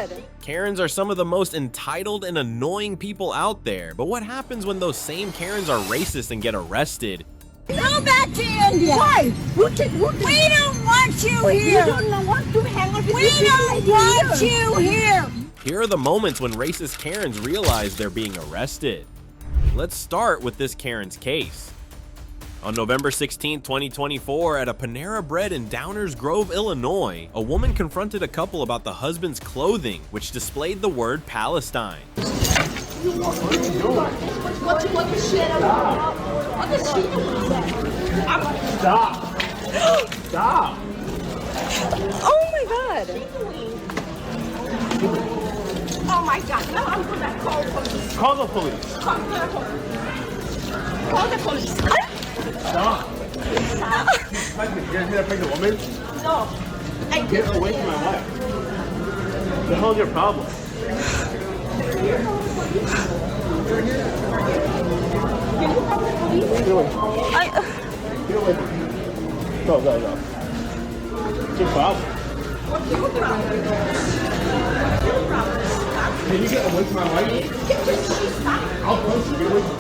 God. Karens are some of the most entitled and annoying people out there, but what happens when those same Karens are racist and get arrested? Go back to India. Why? We don't want you here. You don't want to hang out with We don't want you here. Here are the moments when racist Karens realize they're being arrested. Let's start with this Karen's case. On November 16, 2024, at a Panera Bread in Downers Grove, Illinois, a woman confronted a couple about the husband's clothing, which displayed the word Palestine. Stop! Stop! Oh my God. Oh my God! Now I'm gonna call police. Call the police. Call the police. Stop! You're gonna hit a pregnant woman? No. Get away from my wife. The hell's your problem? What are you doing? Get away from me. Go. What's your problem? What's your problem? What's your problem? Can you get away from my wife? I'll punch you. Get away from me.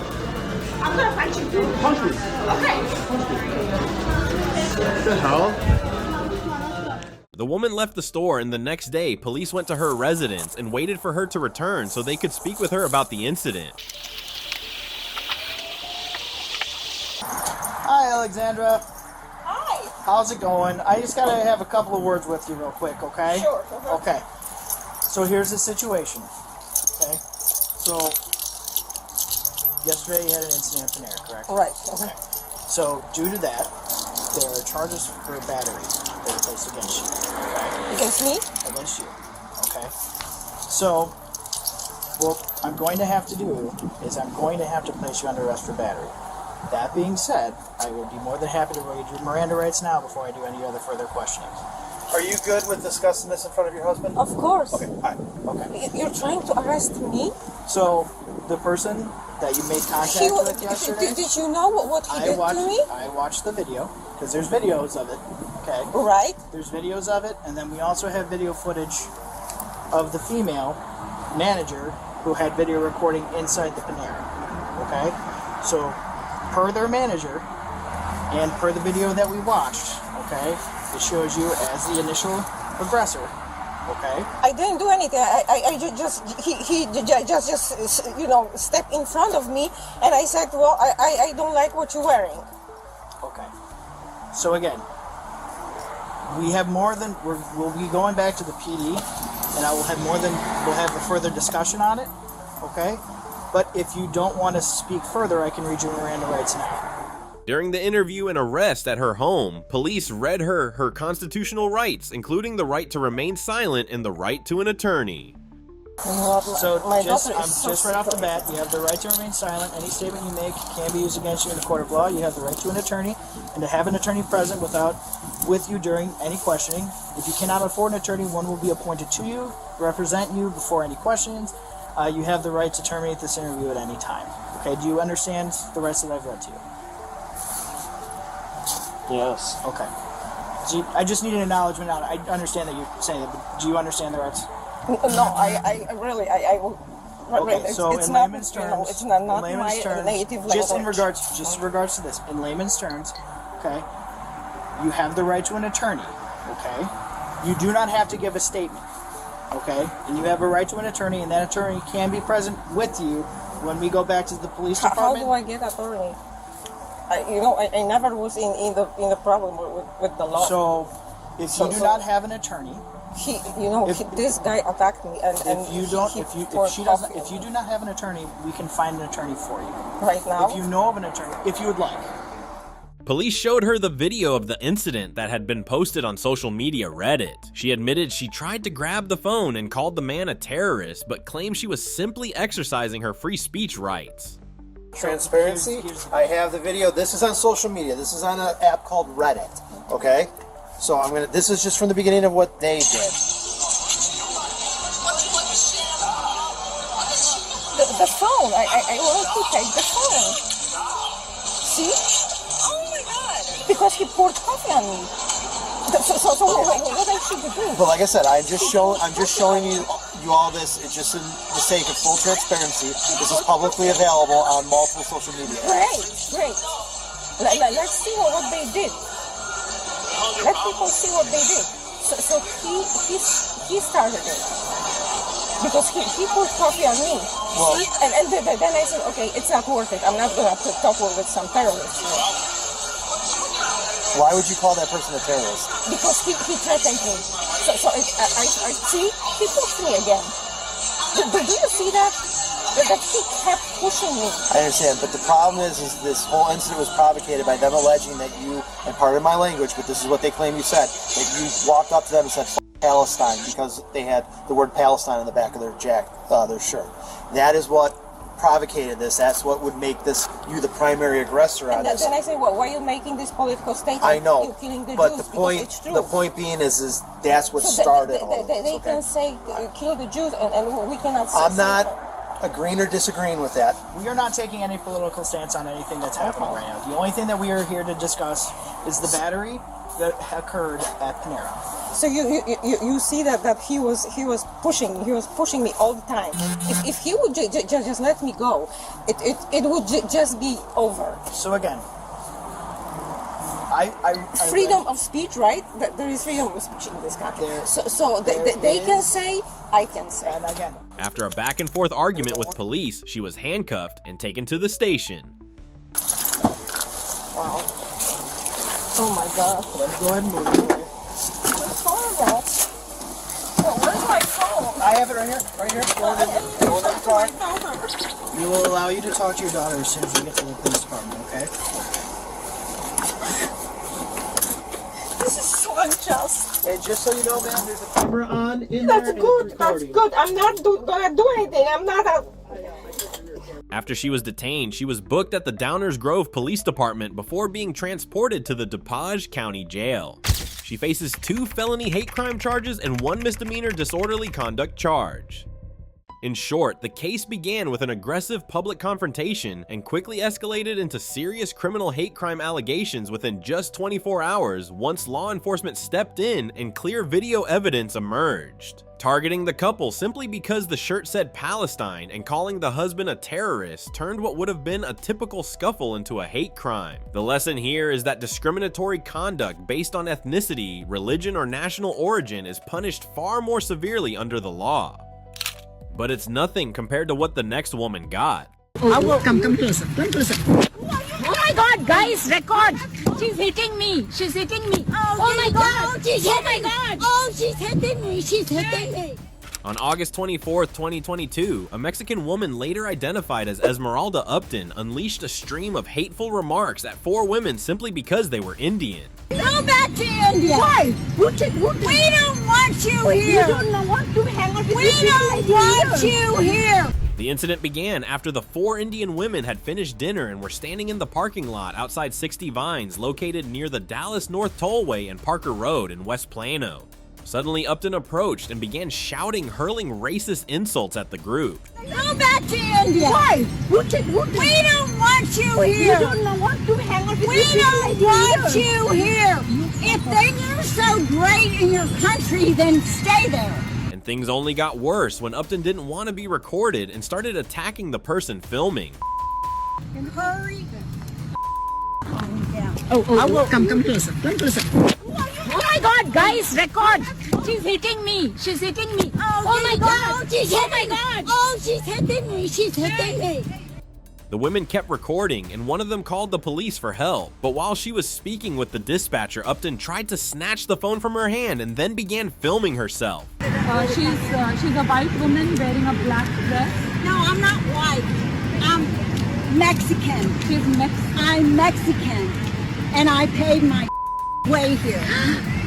I'm gonna fight you too. Punch me. Okay. What the hell? The woman left the store, and the next day, police went to her residence and waited for her to return so they could speak with her about the incident. Hi, Alexandra. Hi. How's it going? I just gotta have a couple of words with you real quick, okay? Sure. Okay. So here's the situation. Okay. So yesterday you had an incident in Panera, correct? Right. Okay. So due to that, there are charges for battery that are placed against you. Okay? Against me? Against you. Okay. So what I'm going to have to do is I'm going to have to place you under arrest for battery. That being said, I would be more than happy to read your Miranda rights now before I do any other further questioning. Are you good with discussing this in front of your husband? Of course. Okay, all right, okay. You're trying to arrest me? So, the person that you made contact with yesterday... Did you know what he did to me? I watched the video, because there's videos of it, okay? Right. There's videos of it, and then we also have video footage of the female manager who had video recording inside the Panera, okay? So, per their manager, and per the video that we watched, okay, it shows you as the initial aggressor, okay? I didn't do anything. He just you know, stepped in front of me, and I said, well, I don't like what you're wearing. Okay. So again, we have more than, we'll be going back to the PD, and we'll have a further discussion on it, okay? But if you don't want to speak further, I can read you Miranda rights now. During the interview and arrest at her home, police read her constitutional rights, including the right to remain silent and the right to an attorney. So just right off the bat, you have the right to remain silent. Any statement you make can be used against you in a court of law. You have the right to an attorney and to have an attorney present with you during any questioning. If you cannot afford an attorney, one will be appointed to you, represent you before any questions. You have the right to terminate this interview at any time. Okay, do you understand the rights that I've read to you? Yes. Okay. So I just need an acknowledgement on it. I understand that you're saying it, but do you understand the rights? No, I really will. Okay, so it's in not, layman's terms, you know, it's not my native language. just in regards to this, in layman's terms, okay, you have the right to an attorney, okay? You do not have to give a statement, okay? And you have a right to an attorney, and that attorney can be present with you when we go back to the police department. How do I get attorney? I never was in the problem with the law. So, if you do not have an attorney, this guy attacked me, and if you do not have an attorney, we can find an attorney for you right now. If you know of an attorney, if you would like. Police showed her the video of the incident that had been posted on social media Reddit. She admitted she tried to grab the phone and called the man a terrorist, but claimed she was simply exercising her free speech rights. Transparency. I have the video. This is on social media. This is on an app called Reddit. Okay? So this is just from the beginning of what they did. The phone. I want to take the phone. See? Oh my God. Because he poured coffee on me. So what I should do? But like I said, I'm just showing you you all this. It's just in the sake of full transparency. This is publicly available on multiple social media. Great. Let's see what they did. Let people see what they did. So he started it. Because he put coffee on me. Well, and then I said, okay, it's not worth it. I'm not going to talk with some terrorists. why would you call that person a terrorist? Because he threatened me. So I see, he pushed me again. Do you see that? That he kept pushing me. I understand, but the problem is this whole incident was provocated by them alleging that you, and pardon my language, but this is what they claim you said, that you walked up to them and said, "F Palestine," because they had the word Palestine on the back of their their shirt. That is what provocated this. That's what would make you the primary aggressor on this. Then I say, well, why are you making this political statement? I know, You're killing the but Jews, the point being is that's what started all of this. They can say kill the Jews, and we cannot say I'm not agreeing or disagreeing with that. We are not taking any political stance on anything that's happening right now. The only thing that we are here to discuss is the battery that occurred at Panera. So you see that he was pushing me all the time. If he would just let me go, it would just be over. So again, freedom of speech, right? There is freedom of speech in this country. So they can say, I can say. And again, After a back and forth argument with police, she was handcuffed and taken to the station. Wow. Oh my God. let me go ahead and move it. What's horrible. Well, where's my phone? I have it right here. Right here. Go ahead and talk. We will allow you to talk to your daughter as soon as we get to the police department, okay? This is so unjust. And just so you know, ma'am, there's a camera on in That's there. good. That's good. I'm not gonna do anything. I'm not a... After she was detained, she was booked at the Downers Grove Police Department before being transported to the DuPage County Jail. She faces 2 felony hate crime charges and 1 misdemeanor disorderly conduct charge. In short, the case began with an aggressive public confrontation and quickly escalated into serious criminal hate crime allegations within just 24 hours once law enforcement stepped in and clear video evidence emerged. Targeting the couple simply because the shirt said Palestine and calling the husband a terrorist turned what would have been a typical scuffle into a hate crime. The lesson here is that discriminatory conduct based on ethnicity, religion, or national origin is punished far more severely under the law. But it's nothing compared to what the next woman got. Come closer. Come closer. Oh my God, guys, record. She's hitting me. She's hitting me. Oh my God. Oh my God. Oh, she's hitting me. She's hitting me. On August 24th, 2022, a Mexican woman later identified as Esmeralda Upton unleashed a stream of hateful remarks at 4 women simply because they were Indian. Go back to India. Why? We don't want you here. You don't want to hang out with We don't want you here. The incident began after the 4 Indian women had finished dinner and were standing in the parking lot outside 60 Vines located near the Dallas North Tollway and Parker Road in West Plano. Suddenly, Upton approached and began shouting, hurling racist insults at the group. Go back to India. Why? We don't want you here. You don't want to hang out with We don't want you here. If things are so great in your country, then stay there. And things only got worse when Upton didn't want to be recorded and started attacking the person filming. Hurry. Come closer. Come closer. Oh my God, guys, record. She's hitting me. She's hitting me. Oh my God. Oh my God. Oh, she's hitting me. She's hitting me. The women kept recording, and one of them called the police for help. But while she was speaking with the dispatcher, Upton tried to snatch the phone from her hand and then began filming herself. She's a white woman wearing a black dress. No, I'm not white. I'm Mexican. She's Mexican. I'm Mexican. And I paid my way here.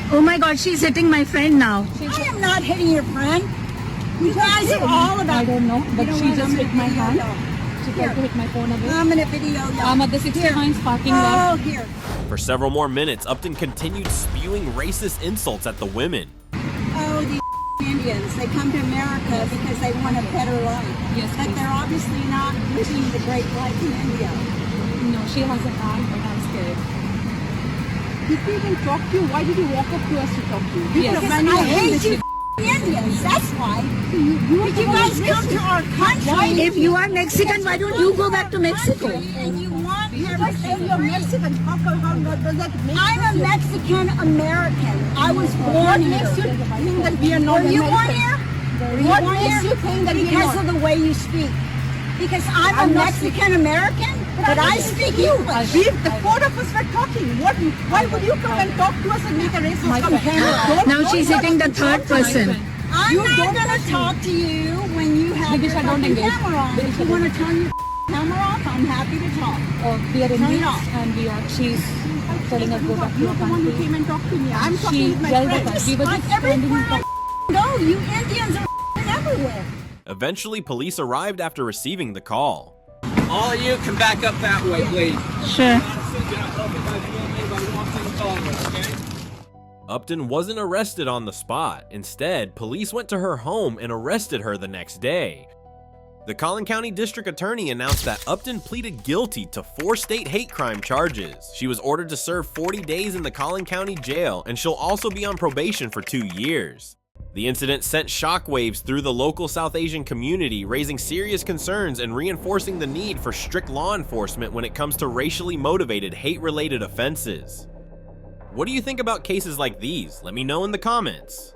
Oh my God, she's hitting my friend now. I am not hitting your friend. You guys are all about... I don't know, but You know she what? just I'm hit my gonna video hand. y'all. She tried to hit my phone away. I'm in a video, y'all. I'm at the 60 Vines parking lot. Oh, here. For several more minutes, Upton continued spewing racist insults at the women. Oh, these Indians. They come to America because they want a better life. Yes, But please. they're obviously not living the great life in India. No, she has a hand, but I'm scared. Did we even talk to you? Why did you walk up to us to talk to you? Because I hate you Indians. Indians. That's why. Did you guys come to our country? If you are Mexican, why don't you go back to Mexico? And you want You're Mexican. How does that make I'm a Mexican American. I was born here. makes you think that we are not Were you born American? here? What makes you think that we Because are? of the way you speak. Because I'm a Mexican American, but I speak English. The four of us were talking. Why would you come and talk to us and make a racist comment? Now she's hitting the third person. I'm not going to talk to you when you have your fucking camera on. If you want to turn your camera off, I'm happy to talk. We are Turn it Indians off. and she's telling us go back to You're your the one who country. came and talked to me. I'm She talking with my yelled at friends. us. We were just Everywhere standing I go, you Indians are everywhere. Eventually, police arrived after receiving the call. All of you can back up that way, please. Sure. Upton wasn't arrested on the spot. Instead, police went to her home and arrested her the next day. The Collin County District Attorney announced that Upton pleaded guilty to 4 state hate crime charges. She was ordered to serve 40 days in the Collin County Jail, and she'll also be on probation for 2 years. The incident sent shockwaves through the local South Asian community, raising serious concerns and reinforcing the need for strict law enforcement when it comes to racially motivated hate-related offenses. What do you think about cases like these? Let me know in the comments.